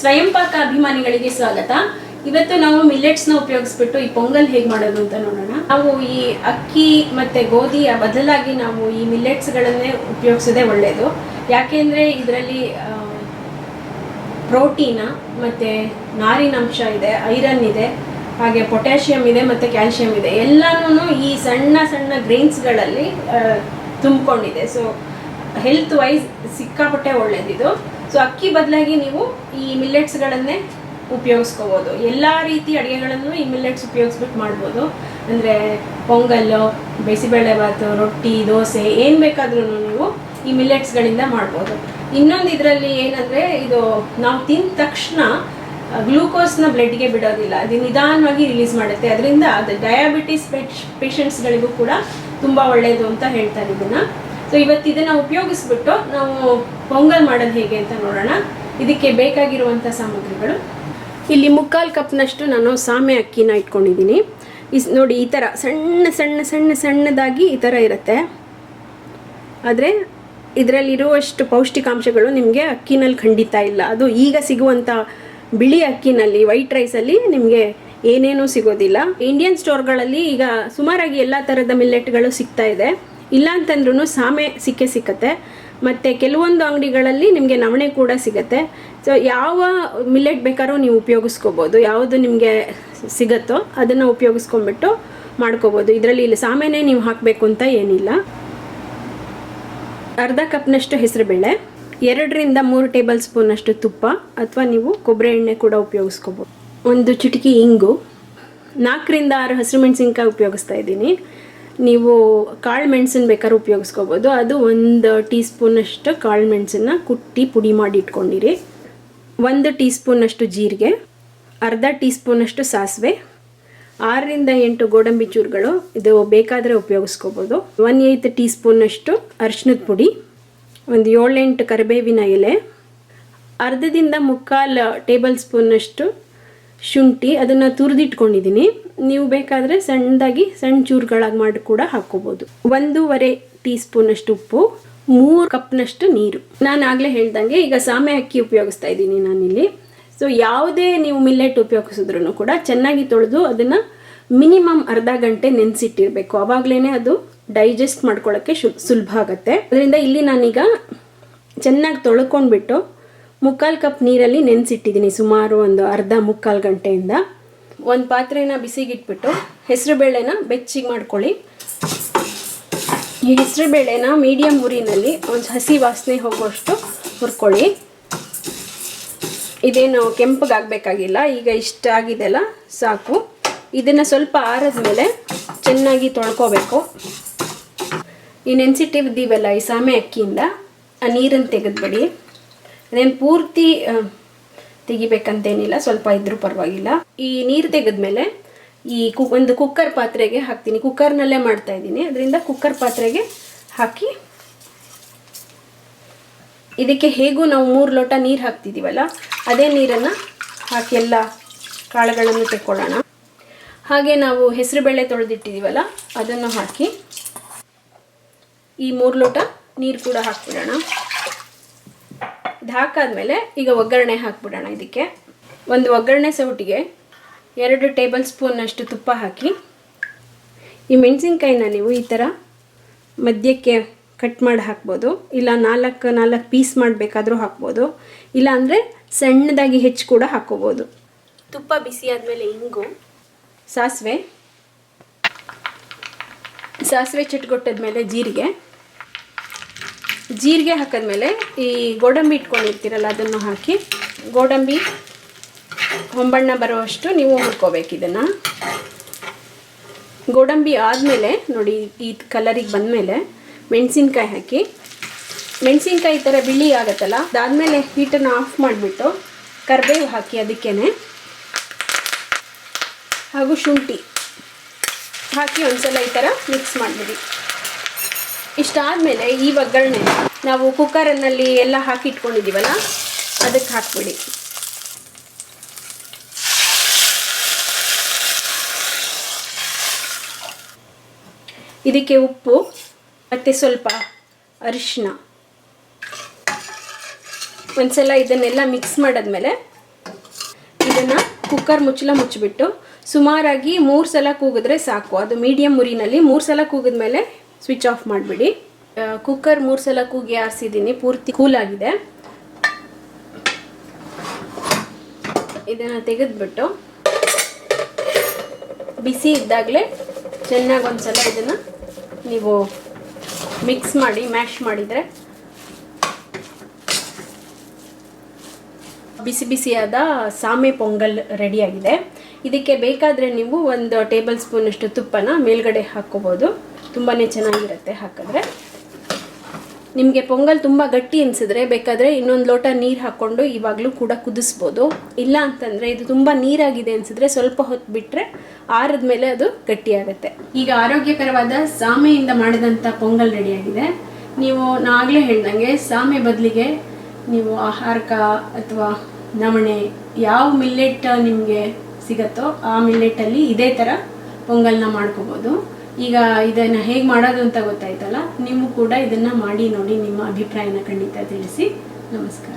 ಸ್ವಯಂಪಾಕ ಅಭಿಮಾನಿಗಳಿಗೆ ಸ್ವಾಗತ. ಇವತ್ತು ನಾವು ಮಿಲ್ಲೆಟ್ಸ್ನ ಉಪಯೋಗಿಸ್ಬಿಟ್ಟು ಈ ಪೊಂಗಲ್ ಹೇಗೆ ಮಾಡೋದು ಅಂತ ನೋಡೋಣ. ನಾವು ಈ ಅಕ್ಕಿ ಮತ್ತು ಗೋಧಿಯ ಬದಲಾಗಿ ನಾವು ಈ ಮಿಲ್ಲೆಟ್ಸ್ಗಳನ್ನೇ ಉಪಯೋಗಿಸೋದೇ ಒಳ್ಳೆಯದು. ಯಾಕೆಂದರೆ ಇದರಲ್ಲಿ ಪ್ರೋಟೀನ ಮತ್ತು ನಾರಿನಂಶ ಇದೆ, ಐರನ್ ಇದೆ, ಹಾಗೆ ಪೊಟ್ಯಾಷಿಯಮ್ ಇದೆ ಮತ್ತು ಕ್ಯಾಲ್ಶಿಯಂ ಇದೆ. ಎಲ್ಲನೂ ಈ ಸಣ್ಣ ಸಣ್ಣ ಗ್ರೈನ್ಸ್ಗಳಲ್ಲಿ ತುಂಬಿಕೊಂಡಿದೆ. ಸೊ ಹೆಲ್ತ್ ವೈಸ್ ಸಿಕ್ಕಾಪಟ್ಟೆ ಒಳ್ಳೆಯದಿದು. ಸೊ ಅಕ್ಕಿ ಬದಲಾಗಿ ನೀವು ಈ ಮಿಲ್ಲೆಟ್ಸ್ಗಳನ್ನೇ ಉಪಯೋಗಿಸ್ಕೋಬೋದು. ಎಲ್ಲ ರೀತಿ ಅಡುಗೆಗಳನ್ನು ಈ ಮಿಲ್ಲೆಟ್ಸ್ ಉಪಯೋಗಿಸ್ಬಿಟ್ಟು ಮಾಡ್ಬೋದು. ಅಂದರೆ ಪೊಂಗಲ್ಲು, ಬಿಸಿಬೇಳೆಭಾತು, ರೊಟ್ಟಿ, ದೋಸೆ ಏನು ಬೇಕಾದ್ರೂ ನೀವು ಈ ಮಿಲ್ಲೆಟ್ಸ್ಗಳಿಂದ ಮಾಡ್ಬೋದು. ಇನ್ನೊಂದು ಇದರಲ್ಲಿ ಏನಂದರೆ, ಇದು ನಾವು ತಿಂದ ತಕ್ಷಣ ಗ್ಲೂಕೋಸ್ನ ಬ್ಲಡ್ಗೆ ಬಿಡೋದಿಲ್ಲ, ಅದು ನಿಧಾನವಾಗಿ ರಿಲೀಸ್ ಮಾಡುತ್ತೆ. ಅದರಿಂದ ಅದು ಡಯಾಬಿಟಿಸ್ ಪೇಷಂಟ್ಸ್ಗಳಿಗೂ ಕೂಡ ತುಂಬ ಒಳ್ಳೆಯದು ಅಂತ ಹೇಳ್ತಾರೆ ಇದನ್ನು. ಸೊ ಇವತ್ತು ಇದನ್ನು ಉಪಯೋಗಿಸ್ಬಿಟ್ಟು ನಾವು ಪೊಂಗಲ್ ಮಾಡೋದು ಹೇಗೆ ಅಂತ ನೋಡೋಣ. ಇದಕ್ಕೆ ಬೇಕಾಗಿರುವಂಥ ಸಾಮಗ್ರಿಗಳು, ಇಲ್ಲಿ 3/4 ಕಪ್ನಷ್ಟು ನಾನು ಸಾಮೆ ಅಕ್ಕಿನ ಇಟ್ಕೊಂಡಿದ್ದೀನಿ. ನೋಡಿ, ಈ ಥರ ಸಣ್ಣ ಸಣ್ಣ ಸಣ್ಣ ಸಣ್ಣದಾಗಿ ಈ ಥರ ಇರುತ್ತೆ. ಆದರೆ ಇದರಲ್ಲಿರುವಷ್ಟು ಪೌಷ್ಟಿಕಾಂಶಗಳು ನಿಮಗೆ ಅಕ್ಕಿನಲ್ಲಿ ಖಂಡಿತ ಇಲ್ಲ. ಅದು ಈಗ ಸಿಗುವಂಥ ಬಿಳಿ ಅಕ್ಕಿನಲ್ಲಿ, ವೈಟ್ ರೈಸಲ್ಲಿ ನಿಮಗೆ ಏನೇನೂ ಸಿಗೋದಿಲ್ಲ. ಇಂಡಿಯನ್ ಸ್ಟೋರ್ಗಳಲ್ಲಿ ಈಗ ಸುಮಾರಾಗಿ ಎಲ್ಲ ಥರದ ಮಿಲ್ಲೆಟ್ಗಳು ಸಿಗ್ತಾ ಇದೆ. ಇಲ್ಲ ಅಂತಂದ್ರೂ ಸಾಮೆ ಸಿಕ್ಕತ್ತೆ. ಮತ್ತು ಕೆಲವೊಂದು ಅಂಗಡಿಗಳಲ್ಲಿ ನಿಮಗೆ ನವಣೆ ಕೂಡ ಸಿಗುತ್ತೆ. ಸೊ ಯಾವ ಮಿಲ್ಲೆಟ್ ಬೇಕಾದ್ರೂ ನೀವು ಉಪಯೋಗಿಸ್ಕೋಬೋದು. ಯಾವುದು ನಿಮಗೆ ಸಿಗುತ್ತೋ ಅದನ್ನು ಉಪಯೋಗಿಸ್ಕೊಂಡ್ಬಿಟ್ಟು ಮಾಡ್ಕೋಬೋದು. ಇದರಲ್ಲಿ ಇಲ್ಲಿ ಸಾಮೆನೇ ನೀವು ಹಾಕಬೇಕು ಅಂತ ಏನಿಲ್ಲ. ಅರ್ಧ ಕಪ್ನಷ್ಟು ಹೆಸರುಬೇಳೆ, 2-3 ಟೇಬಲ್ ಸ್ಪೂನಷ್ಟು ತುಪ್ಪ ಅಥವಾ ನೀವು ಕೊಬ್ಬರಿ ಎಣ್ಣೆ ಕೂಡ ಉಪಯೋಗಿಸ್ಕೋಬೋದು. 1 ಚಿಟಿಕೆ ಇಂಗು, 4-6 ಹಸಿರು ಮೆಣಸಿನ್ಕಾಯಿ ಉಪಯೋಗಿಸ್ತಾ ಇದ್ದೀನಿ. ನೀವು ಕಾಳು ಮೆಣಸನ್ನು ಬೇಕಾದ್ರೂ ಉಪಯೋಗಿಸ್ಕೋಬೋದು. ಅದು 1 ಟೀ ಸ್ಪೂನಷ್ಟು ಕಾಳು ಮೆಣಸನ್ನು ಕುಟ್ಟಿ ಪುಡಿ ಮಾಡಿ ಇಟ್ಕೊಂಡಿರಿ. 1 ಟೀ ಸ್ಪೂನಷ್ಟು ಜೀರಿಗೆ, ಅರ್ಧ ಟೀ ಸ್ಪೂನಷ್ಟು ಸಾಸಿವೆ, 6-8 ಗೋಡಂಬಿ ಚೂರುಗಳು, ಇದು ಬೇಕಾದರೆ ಉಪಯೋಗಿಸ್ಕೋಬೋದು. 1/8 ಟೀ ಸ್ಪೂನಷ್ಟು ಅರಿಶಿನದ ಪುಡಿ, 7-8 ಕರಿಬೇವಿನ ಎಲೆ, ಅರ್ಧದಿಂದ 3/4 ಟೇಬಲ್ ಸ್ಪೂನಷ್ಟು ಶುಂಠಿ, ಅದನ್ನು ತುರಿದಿಟ್ಕೊಂಡಿದ್ದೀನಿ. ನೀವು ಬೇಕಾದರೆ ಸಣ್ಣದಾಗಿ ಸಣ್ಣ ಚೂರುಗಳಾಗಿ ಮಾಡಿ ಕೂಡ ಹಾಕ್ಕೋಬೋದು. 1.5 ಟೀ ಸ್ಪೂನಷ್ಟು ಉಪ್ಪು, 3 ಕಪ್ನಷ್ಟು ನೀರು. ನಾನು ಆಗಲೇ ಹೇಳ್ದಂಗೆ ಈಗ ಸಾಮೆ ಅಕ್ಕಿ ಉಪಯೋಗಿಸ್ತಾ ಇದ್ದೀನಿ ನಾನಿಲ್ಲಿ. ಸೊ ಯಾವುದೇ ನೀವು ಮಿಲ್ಲೆಟ್ ಉಪಯೋಗಿಸಿದ್ರೂ ಕೂಡ ಚೆನ್ನಾಗಿ ತೊಳೆದು ಅದನ್ನು ಮಿನಿಮಮ್ ಅರ್ಧ ಗಂಟೆ ನೆನೆಸಿಟ್ಟಿರಬೇಕು. ಆವಾಗಲೇ ಅದು ಡೈಜೆಸ್ಟ್ ಮಾಡ್ಕೊಳ್ಳೋಕ್ಕೆ ಸುಲಭ ಆಗುತ್ತೆ. ಅದರಿಂದ ಇಲ್ಲಿ ನಾನೀಗ ಚೆನ್ನಾಗಿ ತೊಳ್ಕೊಂಡ್ಬಿಟ್ಟು 3/4 ಕಪ್ ನೀರಲ್ಲಿ ನೆನೆಸಿಟ್ಟಿದ್ದೀನಿ ಸುಮಾರು ಒಂದು ಅರ್ಧ-3/4 ಗಂಟೆಯಿಂದ. ಒಂದು ಪಾತ್ರೆನ ಬಿಸಿಗಿಟ್ಬಿಟ್ಟು ಹೆಸರುಬೇಳೆನ ಬೆಚ್ಚಿಗೆ ಮಾಡ್ಕೊಳ್ಳಿ. ಈ ಹೆಸರುಬೇಳೆನ ಮೀಡಿಯಮ್ ಉರಿನಲ್ಲಿ ಒಂದು ಹಸಿ ವಾಸನೆ ಹೋಗುವಷ್ಟು ಹುರ್ಕೊಳ್ಳಿ. ಇದೇನು ಕೆಂಪಗಾಗಬೇಕಾಗಿಲ್ಲ, ಈಗ ಇಷ್ಟ ಆಗಿದೆಲ್ಲ ಸಾಕು. ಇದನ್ನು ಸ್ವಲ್ಪ ಆರಿದ ಮೇಲೆ ಚೆನ್ನಾಗಿ ತೊಳ್ಕೊಬೇಕು. ಈ ನೆನೆಸಿಟ್ಟಿದ್ದೀವಲ್ಲ ಈ ಸಾಮೆ ಅಕ್ಕಿಯಿಂದ ಆ ನೀರನ್ನು ತೆಗೆದುಬಿಡಿ. ಅದೇನು ಪೂರ್ತಿ ತೆಗಿಬೇಕಂತೇನಿಲ್ಲ, ಸ್ವಲ್ಪ ಇದ್ರೂ ಪರವಾಗಿಲ್ಲ. ಈ ನೀರು ತೆಗೆದ್ಮೇಲೆ ಈ ಒಂದು ಕುಕ್ಕರ್ ಪಾತ್ರೆಗೆ ಹಾಕ್ತೀನಿ. ಕುಕ್ಕರ್ನಲ್ಲೇ ಮಾಡ್ತಾ ಇದ್ದೀನಿ, ಅದರಿಂದ ಕುಕ್ಕರ್ ಪಾತ್ರೆಗೆ ಹಾಕಿ ಇದಕ್ಕೆ ಹೇಗೂ ನಾವು 3 ಲೋಟ ನೀರು ಹಾಕ್ತಿದ್ದೀವಲ್ಲ ಅದೇ ನೀರನ್ನು ಹಾಕಿ ಎಲ್ಲ ಕಾಳುಗಳನ್ನು ತೆಕ್ಕೊಳ್ಳೋಣ. ಹಾಗೆ ನಾವು ಹೆಸರುಬೇಳೆ ತೊಳೆದಿಟ್ಟಿದ್ದೀವಲ್ಲ ಅದನ್ನು ಹಾಕಿ ಈ 3 ಲೋಟ ನೀರು ಕೂಡ ಹಾಕ್ಬಿಡೋಣ. ಇದು ಹಾಕಾದ್ಮೇಲೆ ಈಗ ಒಗ್ಗರಣೆ ಹಾಕ್ಬಿಡೋಣ. ಇದಕ್ಕೆ ಒಂದು ಒಗ್ಗರಣೆ ಸೌಟಿಗೆ 2 ಟೇಬಲ್ ಸ್ಪೂನಷ್ಟು ತುಪ್ಪ ಹಾಕಿ, ಈ ಮೆಣಸಿನ್ಕಾಯಿನ ನೀವು ಈ ಥರ ಮಧ್ಯಕ್ಕೆ ಕಟ್ ಮಾಡಿ ಹಾಕ್ಬೋದು. ಇಲ್ಲ 4 ಪೀಸ್ ಮಾಡಬೇಕಾದ್ರೂ ಹಾಕ್ಬೋದು. ಇಲ್ಲ ಅಂದರೆ ಸಣ್ಣದಾಗಿ ಹೆಚ್ಚು ಕೂಡ ಹಾಕ್ಕೋಬೋದು. ತುಪ್ಪ ಬಿಸಿ ಆದಮೇಲೆ ಇಂಗು, ಸಾಸಿವೆ ಚಿಟ್ಕೊಟ್ಟಿದ್ಮೇಲೆ ಜೀರಿಗೆ ಹಾಕಿದ್ಮೇಲೆ ಈ ಗೋಡಂಬಿ ಇಟ್ಕೊಂಡಿರ್ತೀರಲ್ಲ ಅದನ್ನು ಹಾಕಿ, ಗೋಡಂಬಿ ಹೊಂಬಣ್ಣ ಬರುವಷ್ಟು ನೀವು ಹುರ್ಕೋಬೇಕು. ಇದನ್ನು ಗೋಡಂಬಿ ಆದಮೇಲೆ ನೋಡಿ ಈ ಕಲರಿಗೆ ಬಂದಮೇಲೆ ಮೆಣಸಿನ್ಕಾಯಿ ಹಾಕಿ, ಮೆಣಸಿನ್ಕಾಯಿ ಈ ಥರ ಬಿಳಿ ಆಗುತ್ತಲ್ಲ, ಅದಾದಮೇಲೆ ಹೀಟನ್ನು ಆಫ್ ಮಾಡಿಬಿಟ್ಟು ಕರಿಬೇವು ಹಾಕಿ ಅದಕ್ಕೇನೆ, ಹಾಗೂ ಶುಂಠಿ ಹಾಕಿ ಒಂದ್ಸಲ ಈ ಥರ ಮಿಕ್ಸ್ ಮಾಡಿಬಿಡಿ. ಇಷ್ಟಾದಮೇಲೆ ಈ ಒಗ್ಗರಣೆ ನಾವು ಕುಕ್ಕರ್ನಲ್ಲಿ ಎಲ್ಲ ಹಾಕಿ ಇಟ್ಕೊಂಡಿದ್ದೀವಲ್ಲ ಅದಕ್ಕೆ ಹಾಕ್ಬಿಡಿ. ಇದಕ್ಕೆ ಉಪ್ಪು ಮತ್ತು ಸ್ವಲ್ಪ ಅರಿಶಿನ, ಒಂದ್ಸಲ ಇದನ್ನೆಲ್ಲ ಮಿಕ್ಸ್ ಮಾಡಿದ್ಮೇಲೆ ಇದನ್ನು ಕುಕ್ಕರ್ ಮುಚ್ಚಳ ಮುಚ್ಚಿಬಿಟ್ಟು ಸುಮಾರಾಗಿ 3 ಸಲ ಕೂಗಿದ್ರೆ ಸಾಕು. ಅದು ಮೀಡಿಯಮ್ ಉರಿನಲ್ಲಿ 3 ಸಲ ಕೂಗಿದ್ಮೇಲೆ ಸ್ವಿಚ್ ಆಫ್ ಮಾಡಿಬಿಡಿ. ಕುಕ್ಕರ್ 3 ಸಲ ಕೂಗಿ ಆರಿಸಿದ್ದೀನಿ, ಪೂರ್ತಿ ಕೂಲ್ ಆಗಿದೆ. ಇದನ್ನು ತೆಗೆದುಬಿಟ್ಟು ಬಿಸಿ ಇದ್ದಾಗಲೇ ಚೆನ್ನಾಗಿ ಒಂದ್ಸಲ ಇದನ್ನು ನೀವು ಮಿಕ್ಸ್ ಮಾಡಿ ಮ್ಯಾಶ್ ಮಾಡಿದರೆ ಬಿಸಿ ಬಿಸಿಯಾದ ಸಾಮೆ ಪೊಂಗಲ್ ರೆಡಿಯಾಗಿದೆ. ಇದಕ್ಕೆ ಬೇಕಾದರೆ ನೀವು 1 ಟೇಬಲ್ ಸ್ಪೂನಷ್ಟು ತುಪ್ಪನ ಮೇಲ್ಗಡೆ ಹಾಕ್ಕೋಬೋದು, ತುಂಬಾ ಚೆನ್ನಾಗಿರುತ್ತೆ ಹಾಕಿದ್ರೆ. ನಿಮಗೆ ಪೊಂಗಲ್ ತುಂಬ ಗಟ್ಟಿ ಅನಿಸಿದ್ರೆ ಬೇಕಾದರೆ ಇನ್ನೊಂದು ಲೋಟ ನೀರು ಹಾಕ್ಕೊಂಡು ಇವಾಗಲೂ ಕೂಡ ಕುದಿಸ್ಬೋದು. ಇಲ್ಲ ಅಂತಂದರೆ ಇದು ತುಂಬ ನೀರಾಗಿದೆ ಅನಿಸಿದ್ರೆ ಸ್ವಲ್ಪ ಹೊತ್ತು ಬಿಟ್ಟರೆ ಆರಿದ ಮೇಲೆ ಅದು ಗಟ್ಟಿಯಾಗುತ್ತೆ. ಈಗ ಆರೋಗ್ಯಕರವಾದ ಸಾಮೆಯಿಂದ ಮಾಡಿದಂಥ ಪೊಂಗಲ್ ರೆಡಿಯಾಗಿದೆ. ನೀವು ನಾಗಲೇ ಹೇಳ್ದಂಗೆ ಸಾಮೆ ಬದಲಿಗೆ ನೀವು ಆಹಾರಕ ಅಥವಾ ನವಣೆ ಯಾವ ಮಿಲ್ಲೆಟ್ ನಿಮಗೆ ಸಿಗುತ್ತೋ ಆ ಮಿಲ್ಲೆಟಲ್ಲಿ ಇದೇ ಥರ ಪೊಂಗಲ್ನ ಮಾಡ್ಕೋಬೋದು. ಈಗ ಇದನ್ನು ಹೇಗೆ ಮಾಡೋದು ಅಂತ ಗೊತ್ತಾಯ್ತಲ್ಲ, ನೀವು ಕೂಡ ಇದನ್ನು ಮಾಡಿ ನೋಡಿ ನಿಮ್ಮ ಅಭಿಪ್ರಾಯನ ಖಂಡಿತ ತಿಳಿಸಿ. ನಮಸ್ಕಾರ.